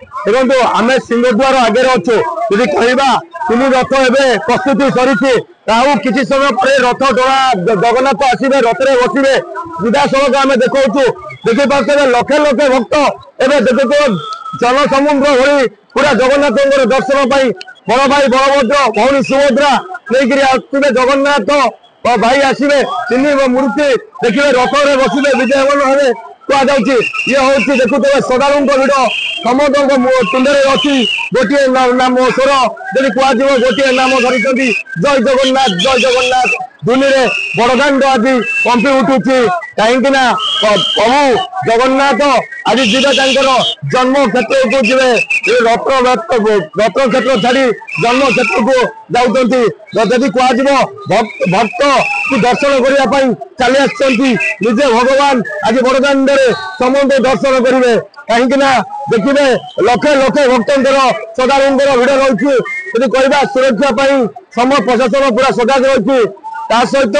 देखो आम सिंहद्वार आगे अच्छु यदि कहवा तीन रथ एवं प्रस्तुति सरी कि समय पर रथ टोला जगन्नाथ आसवे रथ में बसवे विधासभा आम देखा देखिए लक्षे लक्षे भक्त एवं देखो जनसमुद्र भली पूरा जगन्नाथ दर्शन बड़ भाई बलभद्र भौणी सुभद्रा नहीं आसवे जगन्नाथ भाई आसवे तीन मूर्ति देखिए रथ में बसवे विजयवन हे कहुच्छी ये हूँ देखुए श्रद्धालु भिड़ समस्त तुंडे अच्छी गोटे नाम स्वर जब कह गोटे नाम धरी जय जगन्नाथ दुनि बड़दाण्ड आज कंपी उठुची कहीं प्रभु जगन्नाथ आज जीवे जन्म क्षेत्र को जीवे रथ क्षेत्र छाड़ी जन्म क्षेत्र को जाऊँगी जदि कह भक्त की दर्शन करने चली आजे भगवान आज बड़दाण्ड समस्त दर्शन करेंगे कहीं देखिए लक्षे लक्षे भक्तर श्रद्धालु भिड़ रही कहवा सुरक्षा सम प्रशासन पूरा सजग रही सहित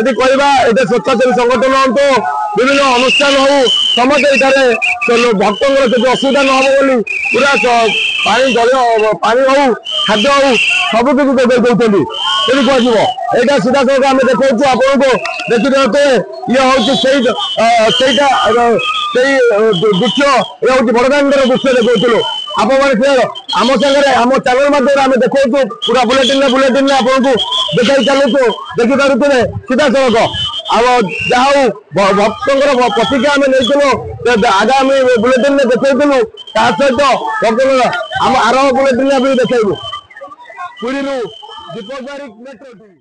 यदि कहवा ये स्वेच्छासेवी संगठन हूँ विभिन्न अनुष्ठान हो समस्त ये भक्तों किसी असुविधा न हो पूरा पानी जल पानी हो खाद्य हो सबकि दौरान यदि कह यहाँ सीधा सड़क आम देखा आपन को देखते ये हूँ दृश्य ये हूँ बड़दाण्डर दृश्य देखो आप आम सागर आम चैनल माध्यम आम देखा पूरा बुलेटिन आपको देखा चलुचु देखिपे सीधा सड़क जहाँ भक्तर प्रतिज्ञा आम नहीं आगामी बुलेटिन में देखु सहित भक्त आम आर बुलेटिन देखू पुरी दीपक बारिक मेट्रो टीवी।